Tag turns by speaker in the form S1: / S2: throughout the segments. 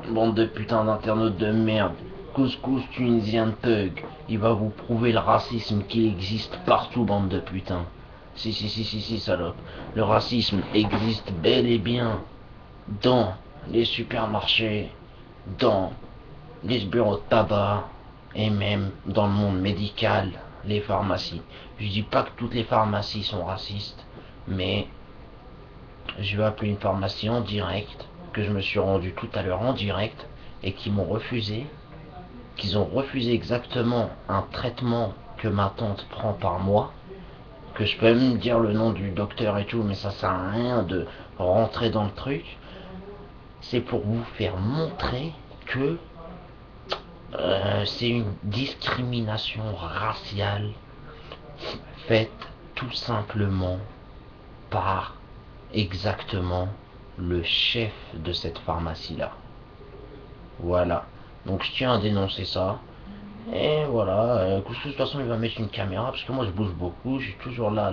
S1: Bande de putains d'internautes de merde. Couscous tunisien thug. Il va vous prouver le racisme qui existe partout, bande de putains. Si, salope. Le racisme existe bel et bien dans les supermarchés, dans les bureaux de tabac et même dans le monde médical, les pharmacies. Je dis pas que toutes les pharmacies sont racistes, mais je vais appeler une pharmacie en direct, que je me suis rendu tout à l'heure en direct, et qui m'ont refusé, qu'ils ont refusé exactement un traitement que ma tante prend par mois, que je peux même dire le nom du docteur et tout, mais ça sert à rien de rentrer dans le truc. C'est pour vous faire montrer que c'est une discrimination raciale faite tout simplement par exactement le chef de cette pharmacie-là. Voilà. Donc je tiens à dénoncer ça. Et voilà, de toute façon il va mettre une caméra, parce que moi je bouge beaucoup, je suis toujours là.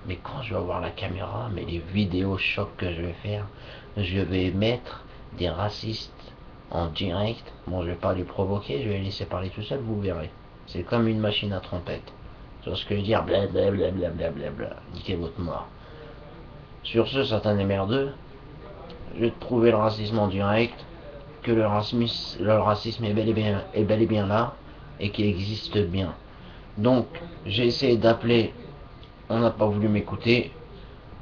S1: Mais quand je vais avoir la caméra, mais les vidéos chocs que je vais faire, je vais mettre des racistes en direct. Bon, je vais pas les provoquer, je vais les laisser parler tout seul, vous verrez. C'est comme une machine à trompette. Tu vois ce que je veux dire? Blablabla. Niquez votre mort. Sur ce, Satan est merdeux. Je vais te prouver le racisme en direct, que le racisme est bel et bien là, et qu'il existe bien. Donc, j'ai essayé d'appeler, on n'a pas voulu m'écouter.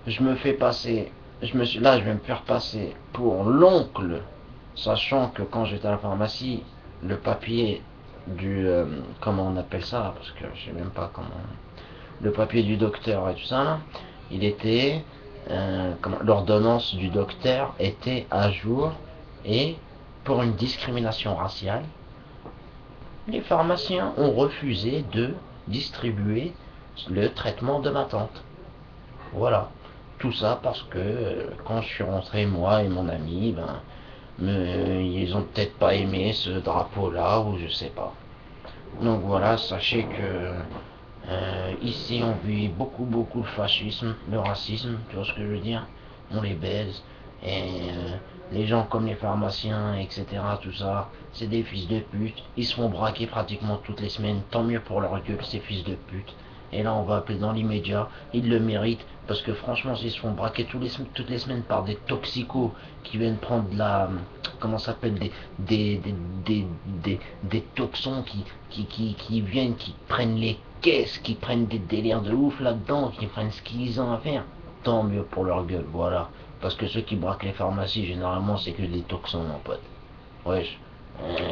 S1: Je me fais passer, là, je vais me faire passer pour l'oncle, sachant que quand j'étais à la pharmacie, le papier comment on appelle ça, parce que je sais même pas comment, le papier du docteur et tout ça, là, il était, l'ordonnance du docteur était à jour, et pour une discrimination raciale, les pharmaciens ont refusé de distribuer le traitement de ma tante. Voilà. Tout ça parce que quand je suis rentré, moi et mon ami, ils ont peut-être pas aimé ce drapeau-là, ou je sais pas. Donc voilà, sachez que ici on vit beaucoup le fascisme, le racisme, tu vois ce que je veux dire? On les baise. Et les gens comme les pharmaciens, etc., tout ça, c'est des fils de pute. Ils se font braquer pratiquement toutes les semaines. Tant mieux pour leur gueule, ces fils de pute. Et là, on va appeler dans l'immédiat. Ils le méritent. Parce que franchement, s'ils se font braquer toutes les semaines par des toxicos qui viennent prendre de la. Comment ça s'appelle? Des toxons qui viennent, qui prennent les caisses, qui prennent des délires de ouf là-dedans, qui prennent ce qu'ils ont à faire. Tant mieux pour leur gueule, voilà. Parce que ceux qui braquent les pharmacies, généralement, c'est que des toxons, mon pote. Wesh.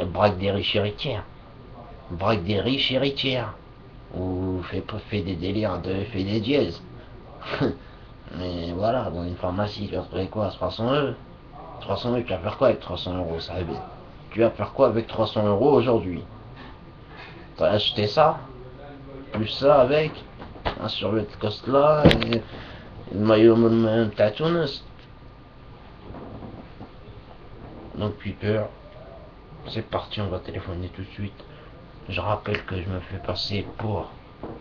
S1: Braque des riches héritières. Braque des riches héritières. Ou fait des délires fait des dièses. Mais voilà, dans une pharmacie, tu vas trouver quoi? 300 €. 300 €, tu vas faire quoi avec 300 € ça? Tu vas faire quoi avec 300 € aujourd'hui? T'as acheté ça? Plus ça avec un survêt de Costla et le maillot de Tunis. Donc Piper, c'est parti, on va téléphoner tout de suite. Je rappelle que je me fais passer pour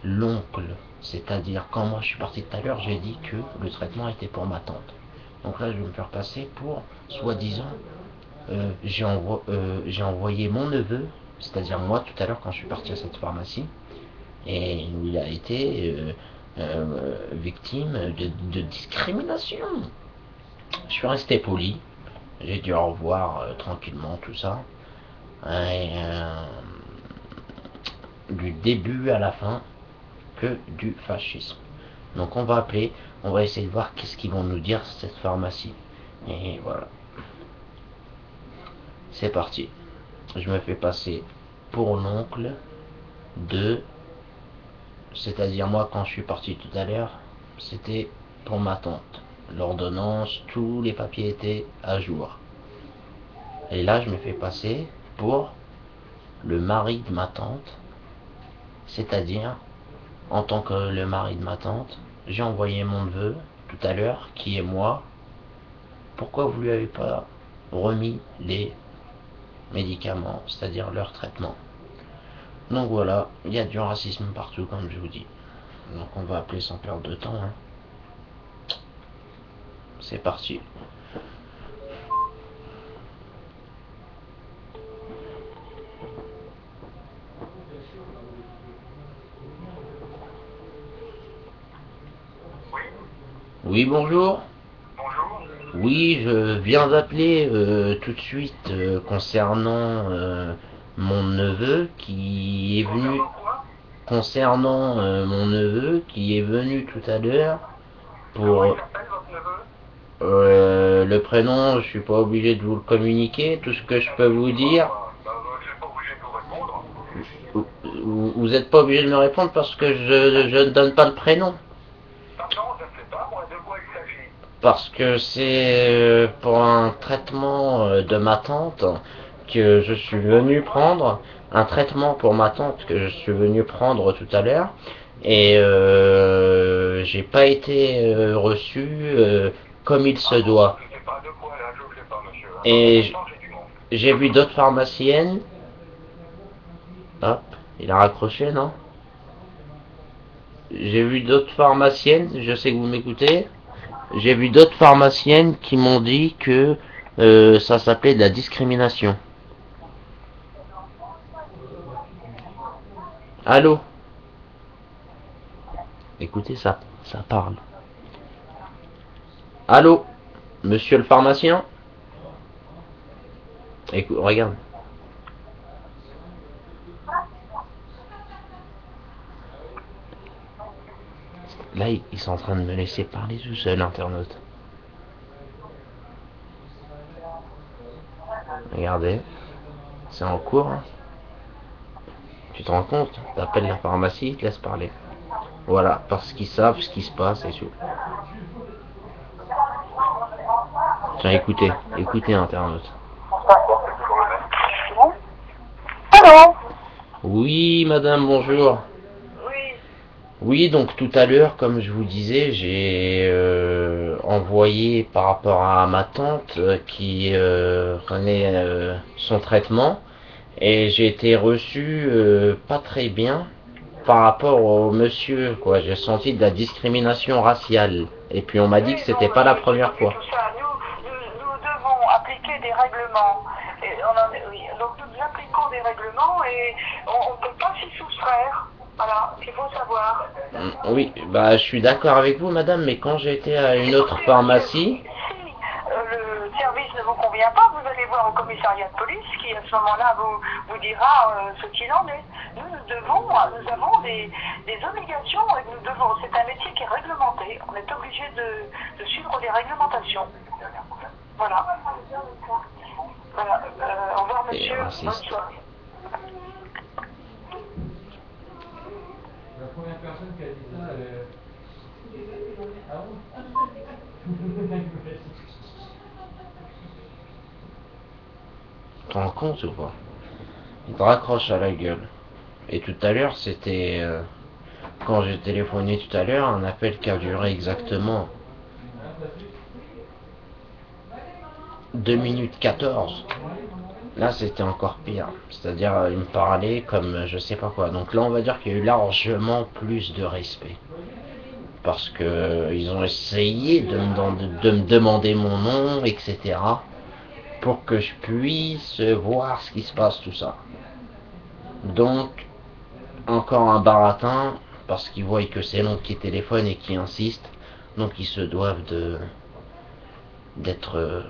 S1: l'oncle, c'est-à-dire quand moi je suis parti tout à l'heure, j'ai dit que le traitement était pour ma tante. Donc là, je vais me faire passer pour, soi-disant, j'ai envoyé mon neveu, c'est-à-dire moi tout à l'heure quand je suis parti à cette pharmacie, et il a été victime de discrimination. Je suis resté poli, j'ai dit au revoir tranquillement, tout ça. Et, du début à la fin, que du fascisme. Donc on va appeler, on va essayer de voir qu'est-ce qu'ils vont nous dire cette pharmacie. Et voilà. C'est parti. Je me fais passer pour l'oncle de... C'est-à-dire moi quand je suis parti tout à l'heure, c'était pour ma tante. L'ordonnance, tous les papiers étaient à jour. Et là je me fais passer pour le mari de ma tante. C'est-à-dire, en tant que le mari de ma tante, j'ai envoyé mon neveu tout à l'heure, qui est moi. Pourquoi vous lui avez pas remis les médicaments, c'est-à-dire leur traitement? Donc voilà, il y a du racisme partout, comme je vous dis. Donc on va appeler sans perdre de temps. Hein. C'est parti. Oui, bonjour.
S2: Bonjour.
S1: Oui, je viens d'appeler tout de suite concernant mon neveu qui est venu
S2: Concernant quoi?
S1: concernant mon neveu qui est venu tout à l'heure
S2: Comment il
S1: pour
S2: s'appelle, votre neveu?
S1: le prénom, je suis pas obligé de vous le communiquer. Tout ce que je peux vous dire,
S2: Je suis pas obligé de vous répondre.
S1: vous êtes pas obligé de me répondre parce que je ne donne pas le prénom.
S2: Pardon, je ne sais pas, moi, de quoi il s'agit.
S1: Parce que c'est pour un traitement de ma tante que je suis
S2: Traitement de
S1: venu
S2: quoi?
S1: prendre, un traitement pour ma tante que je suis venu prendre tout à l'heure, et j'ai pas été reçu comme il se
S2: Ah bon,
S1: doit.
S2: je ne sais pas de quoi, là, je ne sais pas, monsieur. Attendez un
S1: Et
S2: instant, j'ai du monde.
S1: j'ai vu d'autres pharmaciennes. Hop, il a raccroché, non? J'ai vu d'autres pharmaciennes, je sais que vous m'écoutez. J'ai vu d'autres pharmaciennes qui m'ont dit que ça s'appelait de la discrimination. Allô? Écoutez, ça parle. Allô? Monsieur le pharmacien? Écoute, regarde. Là, ils sont en train de me laisser parler tout seul, internaute. Regardez, c'est en cours. Hein. Tu te rends compte? T'appelles la pharmacie, ils te laissent parler. Voilà, parce qu'ils savent ce qui se passe et tout. Tiens, écoutez, écoutez, internaute.
S2: C'est toujours le même. Allô?
S1: Oui, madame, bonjour.
S2: Oui.
S1: Oui, donc tout à l'heure, comme je vous disais, j'ai envoyé par rapport à ma tante qui prenait son traitement et j'ai été reçu pas très bien par rapport au monsieur, quoi. J'ai senti de la discrimination raciale et puis on m'a dit que
S2: Oui, non,
S1: c'était pas la
S2: monsieur, j'ai
S1: première
S2: pas vu
S1: fois.
S2: tout ça. Nous devons appliquer des règlements. Et oui. Donc nous appliquons des règlements et on ne peut pas s'y soustraire. Voilà, il faut savoir.
S1: Oui, bah je suis d'accord avec vous, madame, mais quand j'étais à une autre
S2: Écoutez, monsieur,
S1: pharmacie,
S2: si le service ne vous convient pas, vous allez voir au commissariat de police qui, à ce moment-là, vous dira ce qu'il en est. Nous avons des obligations et c'est un métier qui est réglementé. On est obligé de suivre les réglementations. Voilà. Voilà. Au revoir,
S1: et
S2: monsieur. Bonne
S1: raciste.
S2: soirée.
S3: La première personne qui a dit ça, ah bon?
S1: Tu te rends compte ou pas? Il te raccroche à la gueule. Et tout à l'heure, c'était quand j'ai téléphoné tout à l'heure, un appel qui a duré exactement 2 minutes 14. Là, c'était encore pire. C'est-à-dire, il me parlait comme je sais pas quoi. Donc là, on va dire qu'il y a eu largement plus de respect. Parce que ils ont essayé de me demander mon nom, etc. Pour que je puisse voir ce qui se passe, tout ça. Donc, encore un baratin, parce qu'ils voient que c'est l'oncle qui téléphone et qui insiste. Donc, ils se doivent d'être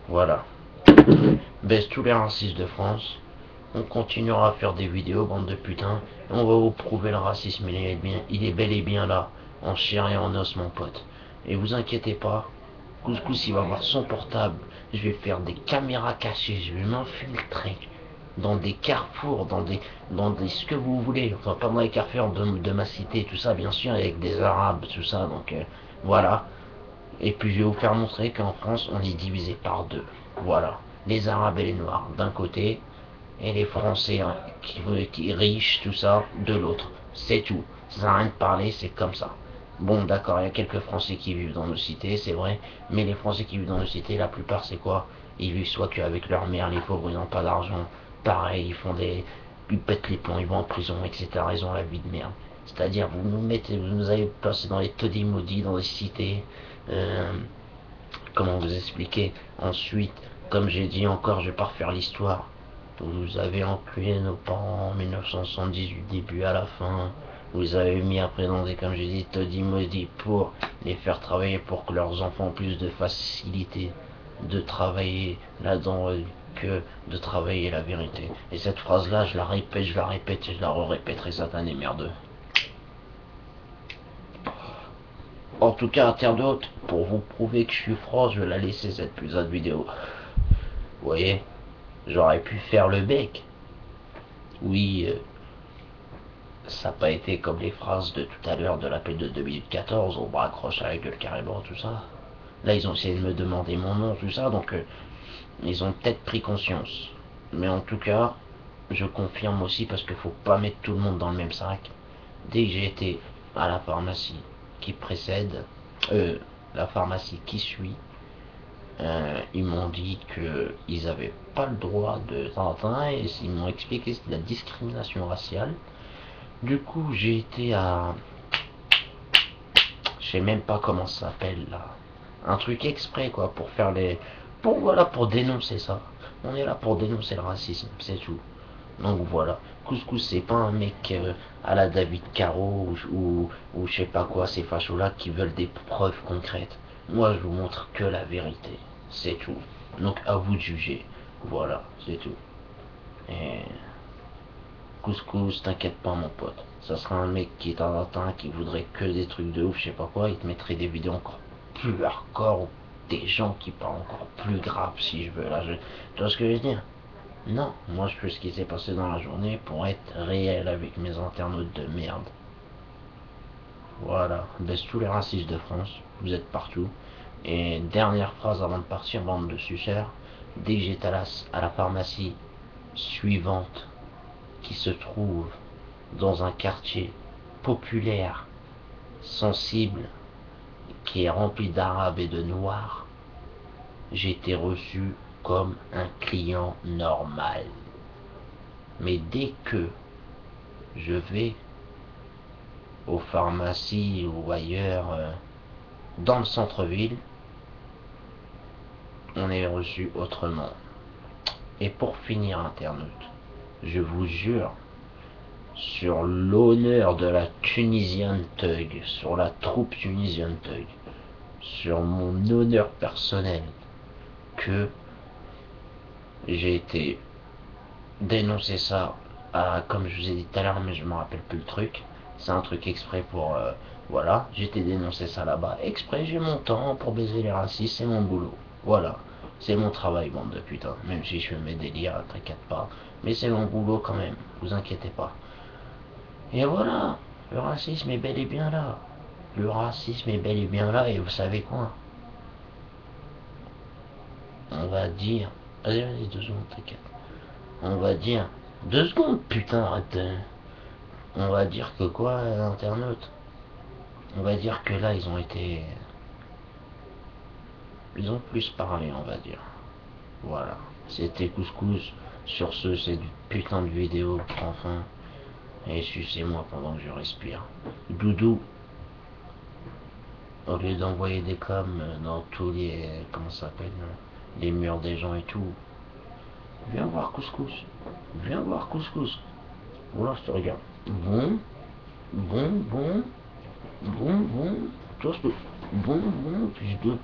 S1: voilà. Baisse tous les racistes de France. On continuera à faire des vidéos, bande de putains. Et on va vous prouver le racisme, il est bel et bien là. En chair et en os, mon pote. Et vous inquiétez pas. Couscous, il va avoir son portable. Je vais faire des caméras cachées. Je vais m'infiltrer dans des carrefours, dans des ce que vous voulez. Enfin, pas dans les carrefours de ma cité, tout ça, bien sûr, avec des arabes, tout ça. Donc, voilà. Et puis je vais vous faire montrer qu'en France, on est divisé par deux. Voilà. Les Arabes et les Noirs d'un côté, et les Français hein, qui riches, tout ça, de l'autre. C'est tout. Ça sert à rien de parler, c'est comme ça. Bon, d'accord, il y a quelques Français qui vivent dans nos cités, c'est vrai, mais les Français qui vivent dans nos cités, la plupart, c'est quoi? Ils vivent soit qu'avec leur mère, les pauvres, ils n'ont pas d'argent. Pareil, ils pètent les plombs, ils vont en prison, etc. Ils ont la vie de merde. C'est-à-dire, vous nous avez placé dans les taudis maudits, dans les cités. Euh, Comment vous expliquer? Ensuite, comme j'ai dit encore, je vais pas refaire l'histoire. Vous avez enculé nos parents en 1978, début à la fin. Vous les avez mis à présenter, comme j'ai dit, Toddy Modi pour les faire travailler pour que leurs enfants aient plus de facilité de travailler là-dedans que de travailler la vérité. Et cette phrase-là, je la répète et je la répéterai satané merdeux. En tout cas, à terre d'hôte, pour vous prouver que je suis franc, je vais la laisser cette putain de vidéo. Vous voyez, j'aurais pu faire le bec. Oui, ça n'a pas été comme les phrases de tout à l'heure de l'appel de 2014, on raccroche à la gueule carrément, tout ça. Là, ils ont essayé de me demander mon nom, tout ça, donc ils ont peut-être pris conscience. Mais en tout cas, je confirme aussi parce qu'il faut pas mettre tout le monde dans le même sac. Dès que j'ai été à la pharmacie qui précède, la pharmacie qui suit, ils m'ont dit qu'ils n'avaient pas le droit de Tintin et ils m'ont expliqué que c'était de la discrimination raciale. Du coup, j'ai été à... Je sais même pas comment ça s'appelle là. Un truc exprès quoi, pour faire les... pour dénoncer ça. On est là pour dénoncer le racisme, c'est tout. Donc voilà, Couscous c'est pas un mec à la David Caro ou je sais pas quoi, ces fachos là qui veulent des preuves concrètes. Moi je vous montre que la vérité, c'est tout. Donc à vous de juger. Voilà, c'est tout. Et Couscous, t'inquiète pas mon pote. Ça sera un mec qui est un latin, qui voudrait que des trucs de ouf, je sais pas quoi, il te mettrait des vidéos encore plus hardcore, ou des gens qui parlent encore plus grave si je veux. Là, tu vois ce que je veux dire? Non, moi je fais ce qui s'est passé dans la journée pour être réel avec mes internautes de merde. Voilà, baisse tous les racistes de France, vous êtes partout. Et dernière phrase avant de partir, bande de suceurs, dès que j'étais à la pharmacie suivante qui se trouve dans un quartier populaire, sensible, qui est rempli d'arabes et de noirs, j'ai été reçu comme un client normal. Mais dès que je vais aux pharmacies ou ailleurs, dans le centre-ville, on est reçu autrement. Et pour finir, internaute, je vous jure, sur l'honneur de la Tunisian Thug, sur la troupe Tunisian Thug, sur mon honneur personnel, que j'ai été dénoncer ça comme je vous ai dit tout à l'heure, mais je me rappelle plus le truc. C'est un truc exprès pour... voilà, j'ai été dénoncer ça là-bas. Exprès, j'ai mon temps pour baiser les racistes, c'est mon boulot. Voilà, c'est mon travail, bande de putain. Même si je fais mes délires, t'inquiète pas. Mais c'est mon boulot quand même, vous inquiétez pas. Et voilà, le racisme est bel et bien là. Le racisme est bel et bien là, et vous savez quoi? On va dire... Vas-y, 2 secondes, t'inquiète. On va dire... 2 secondes, putain, arrête. On va dire que quoi, internaute? On va dire que là, ils ont été... Ils ont plus parlé, on va dire. Voilà. C'était Couscous. Sur ce, c'est du putain de vidéo, enfin. Et sucez-moi pendant que je respire. Doudou. Au lieu d'envoyer des coms dans tous les... Comment ça s'appelle? Les murs des gens et tout. Viens voir Couscous. Viens voir Couscous. Voilà, je te regarde. Bon. Bon. Toi, je te... Bon, fils de...